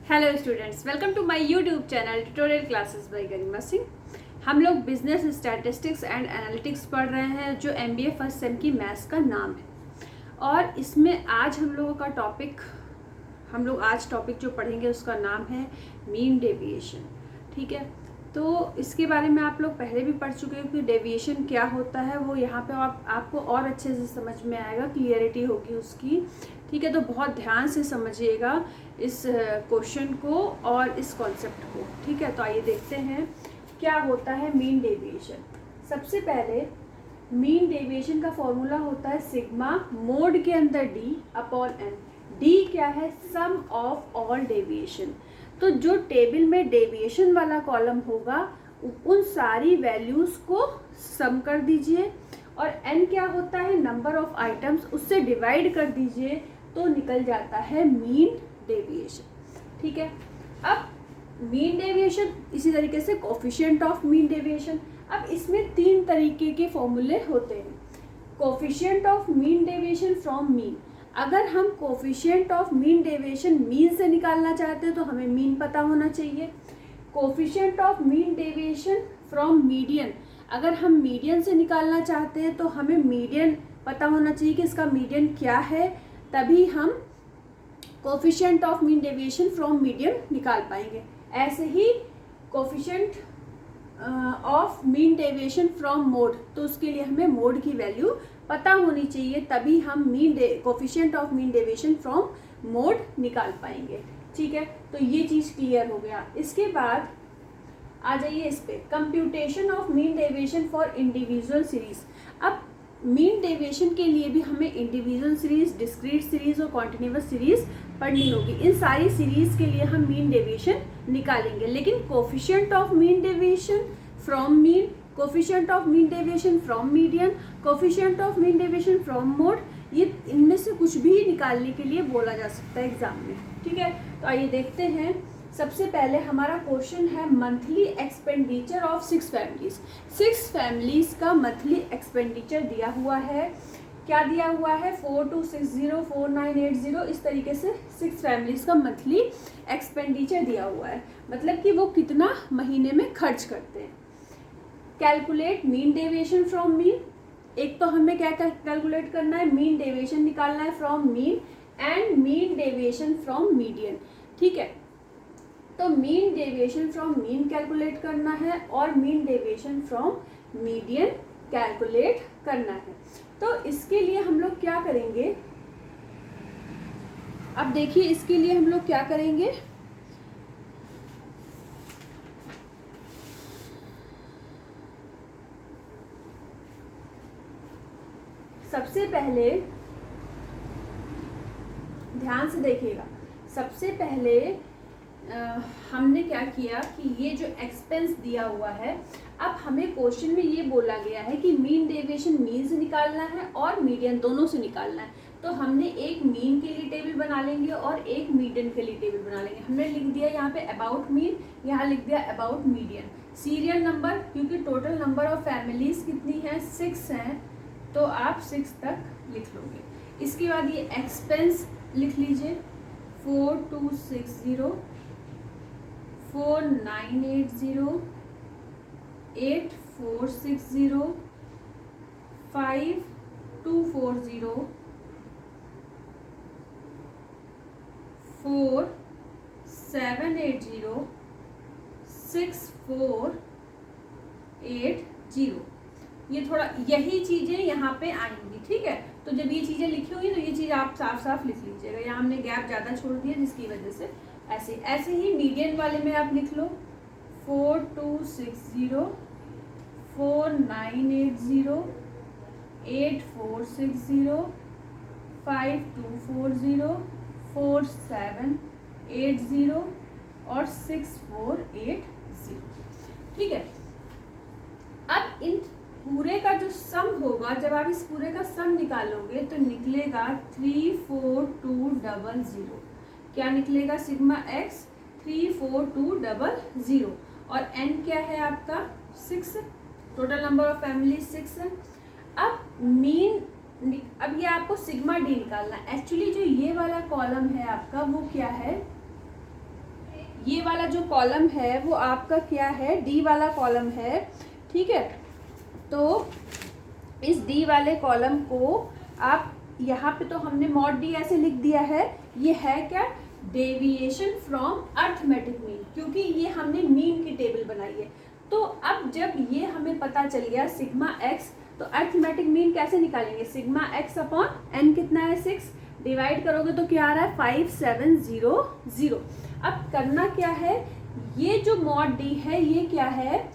Hello students, welcome to my YouTube channel tutorial classes by Garima Singh. हम लोग business statistics and analytics पढ़ रहे हैं जो एमबीए फर्स्ट सेम की मैथ्स का नाम है। और इसमें आज हम लोग आज टॉपिक जो पढ़ेंगे उसका नाम है मीन डेविएशन। ठीक है, तो इसके बारे में आप लोग पहले भी पढ़ चुके हो कि डेविएशन क्या होता है। वो यहाँ पे आपको और अच्छे से समझ में आएगा, क्लियरिटी होगी उसकी। ठीक है, तो बहुत ध्यान से समझिएगा इस क्वेश्चन को और इस कॉन्सेप्ट को। ठीक है, तो आइए देखते हैं क्या होता है मीन डेविएशन। सबसे पहले मीन डेविएशन का फॉर्मूला होता है सिग्मा मोड के अंदर डी अपॉन एन। डी क्या है? सम ऑफ ऑल डेविएशन। तो जो टेबल में डेविएशन वाला कॉलम होगा उन सारी वैल्यूज को सम कर दीजिए, और एन क्या होता है? नंबर ऑफ आइटम्स, उससे डिवाइड कर दीजिए तो निकल जाता है मीन डेविएशन। ठीक है, अब मीन डेविएशन इसी तरीके से कोफिशिएंट ऑफ मीन डेविएशन। अब इसमें तीन तरीके के फॉर्मूले होते हैं। Coefficient of mean deviation from mean. अगर हम coefficient of mean deviation mean से निकालना चाहते हैं तो हमें मीन पता होना चाहिए। Coefficient of mean deviation from median. अगर हम मीडियन से निकालना चाहते हैं तो हमें मीडियन पता होना चाहिए कि इसका मीडियन क्या है, तभी हम coefficient of mean deviation from median निकाल पाएंगे। ऐसे ही coefficient of mean deviation from mode, तो उसके लिए हमें मोड की वैल्यू पता होनी चाहिए, तभी हम coefficient of mean deviation from mode निकाल पाएंगे। ठीक है, तो ये चीज क्लियर हो गया। इसके बाद आ जाइए इस पे, computation of mean deviation for individual series. अब मीन डेविएशन के लिए भी हमें इंडिविजुअल सीरीज, डिस्क्रीट सीरीज और कॉन्टिन्यूअस सीरीज पढ़नी होगी। इन सारी सीरीज के लिए हम मीन डेविएशन निकालेंगे, लेकिन coefficient of mean deviation from mean, coefficient of mean deviation from median, coefficient of mean deviation from mode, ये इनमें से कुछ भी निकालने के लिए बोला जा सकता है एग्जाम में। ठीक है, तो आइए देखते हैं। सबसे पहले हमारा क्वेश्चन है monthly expenditure of 6 families. 6 families का मंथली एक्सपेंडिचर दिया हुआ है। क्या दिया हुआ है? 4260, 4980, इस तरीके से 6 फैमिलीज का मंथली एक्सपेंडिचर दिया हुआ है, मतलब कि वो कितना महीने में खर्च करते हैं। Calculate mean deviation from mean. एक तो हमें क्या कैलकुलेट करना है? मीन डेविएशन निकालना है from mean and mean deviation from median. ठीक है, तो mean deviation from mean calculate करना है और mean deviation from median calculate करना है। तो इसके लिए हम लोग क्या करेंगे? अब देखिए, इसके लिए हम लोग क्या करेंगे? सबसे पहले ध्यान से देखिएगा। सबसे पहले हमने क्या किया कि ये जो एक्सपेंस दिया हुआ है, अब हमें क्वेश्चन में ये बोला गया है कि मीन डेविएशन मीन से निकालना है और मीडियन दोनों से निकालना है। तो हमने एक मीन के लिए टेबल बना लेंगे और एक मीडियन के लिए टेबल बना लेंगे। हमने लिख दिया यहाँ पे अबाउट मीन, यहाँ लिख दिया अबाउट मीडियन। सीरियल नंबर, क्योंकि टोटल नंबर ऑफ फैमिलीज कितनी है? 6 हैं, तो आप 6 तक लिख लोगे। इसके बाद ये एक्सपेंस लिख लीजिए, 4260, 4980, 8460, 5240, 4780, 6480। ये थोड़ा यही चीजें यहाँ पे आएंगी। ठीक है, तो जब ये चीजें लिखी हुई तो ये चीज आप साफ साफ लिख लीजिएगा। यहाँ हमने गैप ज्यादा छोड़ दिया जिसकी वजह से ऐसे ही मीडियन वाले में आप लिख लो 4260, 4980, 8460, 5240, 4780 और 6480। ठीक है, अब इन पूरे का जो सम होगा, जब आप इस पूरे का सम निकालोगे तो निकलेगा 34200। क्या निकलेगा? सिग्मा एक्स 34200, और एन क्या है आपका? 6। टोटल नंबर ऑफ फैमिली 6 है। अब मीन अब ये आपको सिग्मा डी निकालना है। एक्चुअली जो ये वाला कॉलम है आपका वो क्या है, ये वाला जो कॉलम है वो आपका क्या है, डी वाला कॉलम है, ठीक है। तो इस डी वाले कॉलम को आप यहाँ पे तो हमने मॉड डी ऐसे लिख दिया है, ये है क्या, डेविएशन फ्रॉम अर्थमेटिक मीन, क्योंकि ये हमने मीन की टेबल बनाई है। तो अब जब ये हमें पता चल गया सिग्मा एक्स, तो अर्थमेटिक मीन कैसे निकालेंगे, सिग्मा एक्स अपॉन एन कितना है 6, डिवाइड करोगे तो क्या आ रहा है 5700। अब करना क्या है, ये जो मॉड डी है ये क्या है,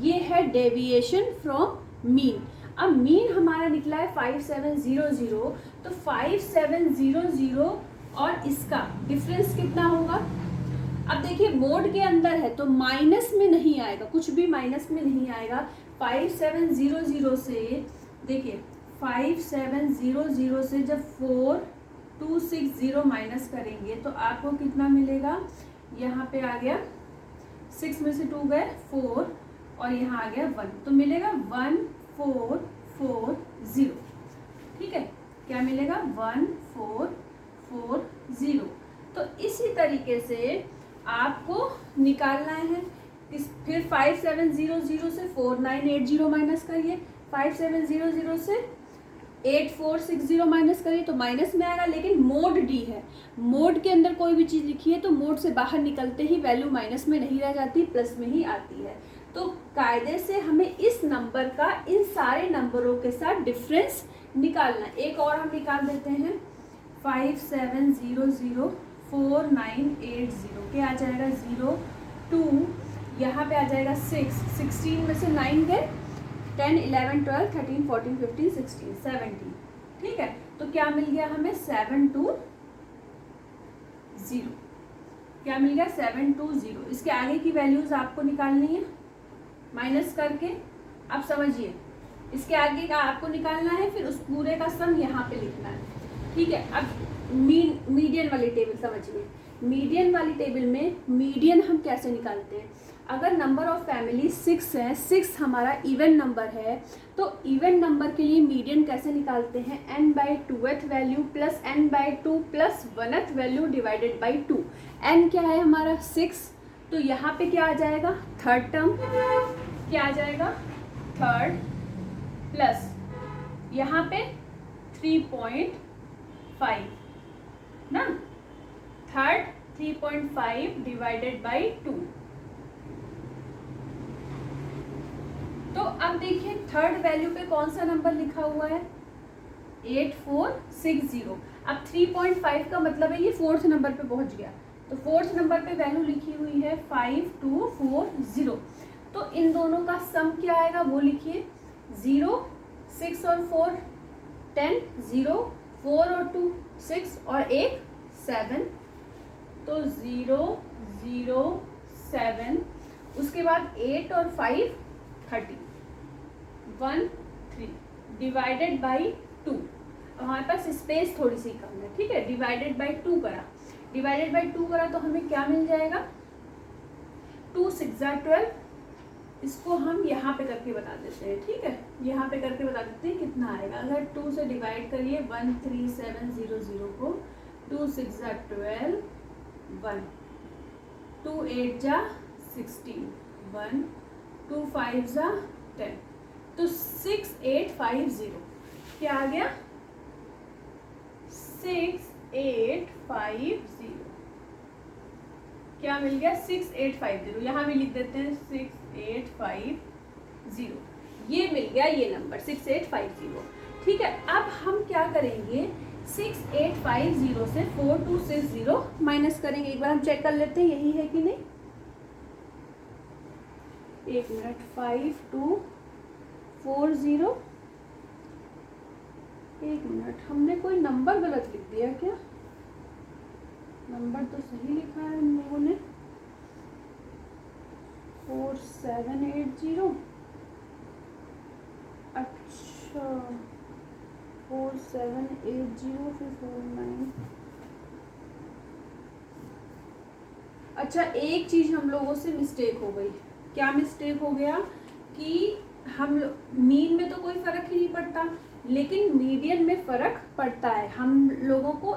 ये है डेविएशन फ्रॉम मीन। अब मीन हमारा निकला है 5700, तो 5700 और इसका डिफरेंस कितना होगा। अब देखिए मोड के अंदर है तो माइनस में नहीं आएगा, कुछ भी माइनस में नहीं आएगा। 5700 से देखिए 5700 से जब 4260 माइनस करेंगे तो आपको कितना मिलेगा, यहाँ पे आ गया 6 में से 2 गए 4 और यहाँ आ गया 1, तो मिलेगा 1440, ठीक है, क्या मिलेगा 1440। तो इसी तरीके से आपको निकालना है फिर 5700 से 4980 माइनस करिए, 5700 से 8460 माइनस करिए तो माइनस में आएगा, लेकिन मोड डी है, मोड के अंदर कोई भी चीज़ लिखी है तो मोड से बाहर निकलते ही वैल्यू माइनस में नहीं रह जाती, प्लस में ही आती है। तो कायदे से हमें इस नंबर का इन सारे नंबरों के साथ डिफरेंस निकालना है। एक और हम निकाल देते हैं, 57004980 क्या आ जाएगा 02, यहाँ पे आ जाएगा 6, 16 में से 9 गए 10 11 12 13 14 15 16 17, ठीक है। तो क्या मिल गया हमें 720, क्या मिल गया 720। इसके आगे की वैल्यूज आपको निकालनी है माइनस करके। अब समझिए इसके आगे का आपको निकालना है, फिर उस पूरे का सम यहाँ पे लिखना है, ठीक है। अब मीडियन वाली टेबल समझिए, मीडियन वाली टेबल में मीडियन हम कैसे निकालते हैं, अगर नंबर ऑफ फैमिली 6 है, 6 हमारा इवन नंबर है, तो इवन नंबर के लिए मीडियन कैसे निकालते हैं, n/2th value plus n/2 plus 1th value divided by 2। n क्या है हमारा 6, तो यहाँ पे क्या आ जाएगा थर्ड टर्म, क्या आ जाएगा थर्ड, प्लस यहाँ पे 3.5 ना, थर्ड 3.5 डिवाइडेड बाई 2। तो अब देखिए थर्ड वैल्यू पे कौन सा नंबर लिखा हुआ है 8460। अब 3.5 का मतलब है ये फोर्थ नंबर पे पहुंच गया, तो फोर्थ नंबर पे वैल्यू लिखी हुई है 5240। तो इन दोनों का सम क्या आएगा वो लिखिए, 0 6 और 4 10, 0 4 और 2 6 और 1 7, तो 0 0 7, उसके बाद 8 और 5 30, 1 3 डिवाइडेड बाई 2। हमारे पास स्पेस थोड़ी सी कम है, ठीक है, डिवाइडेड बाई 2 करा, डिवाइडेड बाई 2 करा तो हमें क्या मिल जाएगा 2 6 12। इसको हम यहाँ पे करके बता देते हैं, ठीक है, यहाँ पे करके बता देते हैं कितना आएगा। अगर 2 से डिवाइड करिए 13700 को, 2 6 12 1, 2 8 16 1, 2 5 10, तो 6850 क्या आ गया 6850, क्या मिल गया 6850। यहाँ भी लिख देते हैं 6850, ये मिल गया ये नंबर 6850, ठीक है। अब हम क्या करेंगे 6850 से 4260 माइनस करेंगे, एक बार हम चेक कर लेते हैं यही है कि नहीं, एक मिनट, 5240, एक मिनट, हमने कोई नंबर गलत लिख दिया क्या, नंबर तो सही लिखा है हम लोगों ने, 4780, अच्छा 4780 फिर 49, अच्छा एक चीज़ हम लोगों से मिस्टेक हो गई। क्या मिस्टेक हो गया कि हम मीन में तो कोई फ़र्क ही नहीं पड़ता, लेकिन मीडियन में फ़र्क पड़ता है। हम लोगों को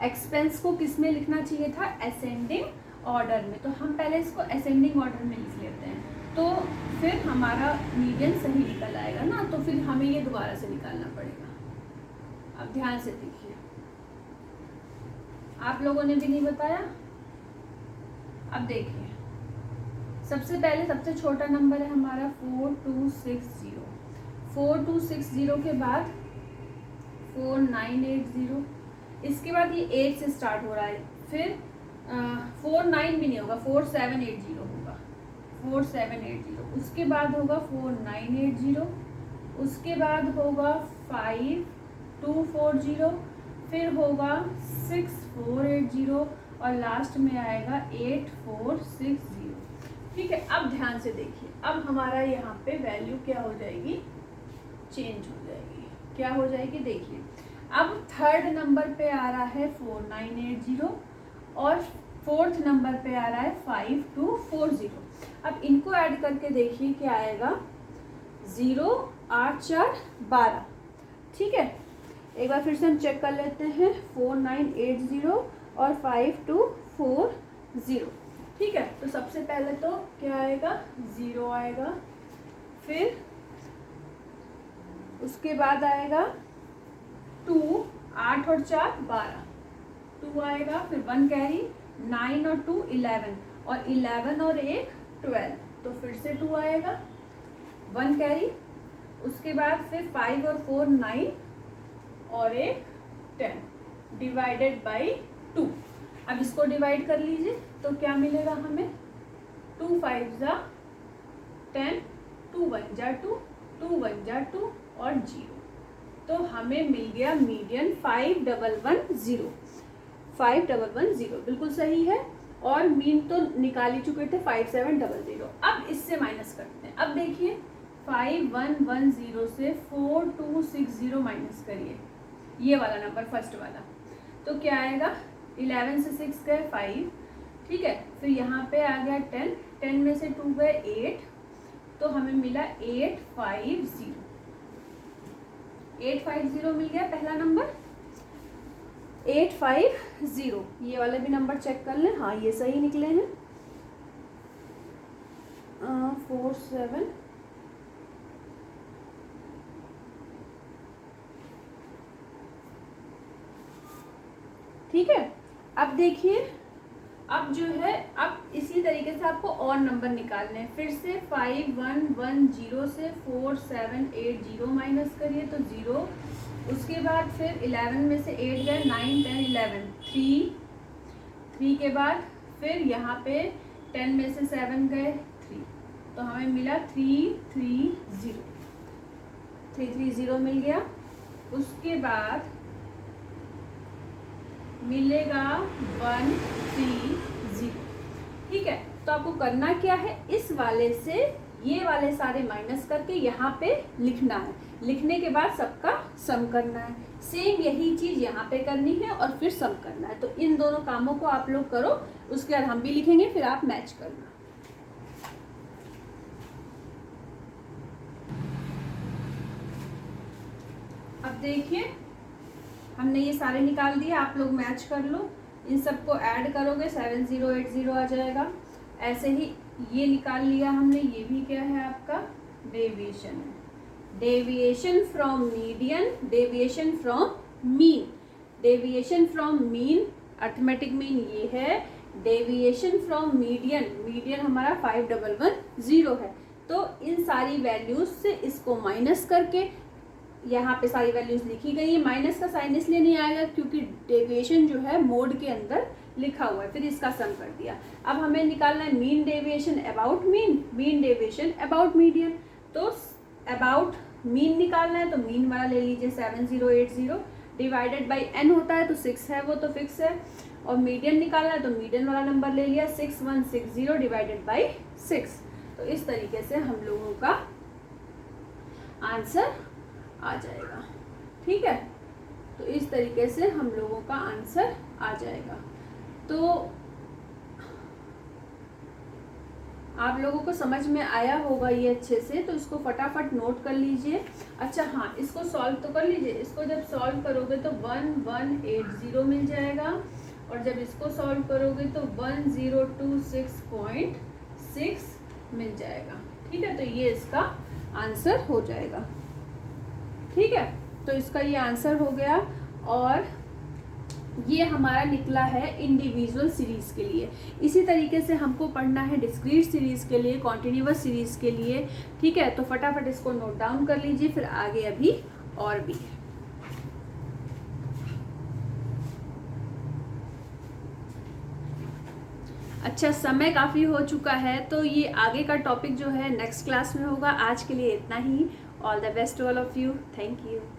एक्सपेंस को किस में लिखना चाहिए था, असेंडिंग ऑर्डर में। तो हम पहले इसको असेंडिंग ऑर्डर में लिख लेते हैं, तो फिर हमारा मीडियन सही निकल आएगा ना। तो फिर हमें ये दोबारा से निकालना पड़ेगा। अब ध्यान से देखिए, आप लोगों ने भी नहीं बताया। अब देखिए, सबसे पहले सबसे छोटा नंबर है हमारा 4260। 4260 के बाद 4980, इसके बाद ये 8 से स्टार्ट हो रहा है। फिर 49 भी नहीं होगा, 4780 होगा, 4780। उसके बाद होगा 4980, उसके बाद होगा 5240, फिर होगा 6480 और लास्ट में आएगा 8460। ठीक है। अब ध्यान से देखिए, अब हमारा यहाँ पे वैल्यू क्या हो जाएगी, चेंज हो जाएगी। क्या हो जाएगी, देखिए अब थर्ड नंबर पे आ रहा है 4980 और फोर्थ नंबर पे आ रहा है 5240। अब इनको ऐड करके देखिए क्या आएगा, 0 8 4 12। ठीक है, एक बार फिर से हम चेक कर लेते हैं, 4980 और 5240। ठीक है, तो सबसे पहले तो क्या आएगा, 0 आएगा, फिर उसके बाद आएगा 2, 8 और 4 12, 2 आएगा, फिर 1 कैरी, 9 और 2 11, और 11 और 1 12, तो फिर से 2 आएगा, 1 कैरी। उसके बाद फिर 5 और 4 9 और 1 10, डिवाइडेड बाई 2। अब इसको डिवाइड कर लीजिए तो क्या मिलेगा हमें, 2 5 जा 10, 2 1 जा 2, 2 1 जा 2 और 0। तो हमें मिल गया मीडियन 5110। 5110 बिल्कुल सही है, और मीन तो निकाल ही चुके थे 5700। अब इससे माइनस करते हैं। अब देखिए 5110 से 4260 माइनस करिए, ये वाला नंबर फर्स्ट वाला, तो क्या आएगा, 11 से 6 गए 5। ठीक है, फिर यहाँ पे आ गया 10, 10 में से 2 गए 8, तो हमें मिला 850। 850 मिल गया पहला नंबर, 850। ये वाले भी नंबर चेक कर लें, हाँ ये सही निकले हैं। 47। ठीक है, अब देखिए, अब जो है, अब इसी तरीके से आपको और नंबर निकालने हैं। फिर से 5110 से 4780 माइनस करिए तो 0। उसके बाद फिर 11 में से 8 गए, 9 10 11, 3 के बाद फिर यहाँ पे 10 में से 7 गए 3, तो हमें मिला 330 मिल गया। उसके बाद मिलेगा 130। ठीक है, तो आपको करना क्या है, इस वाले से ये वाले सारे माइनस करके यहाँ पे लिखना है। लिखने के बाद सबका सम करना है। सेम यही चीज यहाँ पे करनी है और फिर सम करना है। तो इन दोनों कामों को आप लोग करो, उसके बाद हम भी लिखेंगे, फिर आप मैच करना। अब देखिए, हमने ये सारे निकाल दिए, आप लोग मैच कर लो। इन सबको ऐड करोगे 7080 आ जाएगा। ऐसे ही ये निकाल लिया हमने, ये भी क्या है आपका, डेविएशन है। Deviation from median, deviation from mean. Deviation from mean, arithmetic mean ये है। डेविएशन फ्रॉम मीडियन, मीडियन हमारा 5110 है। तो इन सारी वैल्यूज से इसको माइनस करके, यहाँ पे सारी वैल्यूज लिखी गई है। माइनस का साइन इसलिए नहीं आएगा क्योंकि डेविएशन जो है मोड के अंदर लिखा हुआ है। फिर इसका सम कर दिया। अब हमें निकालना है mean deviation about mean, mean deviation about median. तो अबाउट मीन निकालना है तो मीन वाला ले लीजिए 7080, डिवाइडेड बाई n होता है तो 6 है, वो तो फिक्स है। और मीडियन निकालना है तो मीडियन वाला नंबर ले लिया 6160 डिवाइडेड बाई 6। तो इस तरीके से हम लोगों का आंसर आ जाएगा। ठीक है, तो इस तरीके से हम लोगों का आंसर आ जाएगा। तो आप लोगों को समझ में आया होगा ये अच्छे से, तो इसको फटाफट नोट कर लीजिए। अच्छा हाँ, इसको सॉल्व तो कर लीजिए। इसको जब सॉल्व करोगे तो 1180 मिल जाएगा, और जब इसको सॉल्व करोगे तो 1026.6 मिल जाएगा। ठीक है, तो ये इसका आंसर हो जाएगा। ठीक है, तो इसका ये आंसर हो गया। और ये हमारा निकला है इंडिविजुअल सीरीज़ के लिए। इसी तरीके से हमको पढ़ना है डिस्क्रीट सीरीज़ के लिए, कॉन्टिन्यूअस सीरीज़ के लिए। ठीक है, तो फटाफट इसको नोट डाउन कर लीजिए, फिर आगे अभी और भी है। अच्छा, समय काफ़ी हो चुका है, तो ये आगे का टॉपिक जो है नेक्स्ट क्लास में होगा। आज के लिए इतना ही। All the best to all of you. Thank you.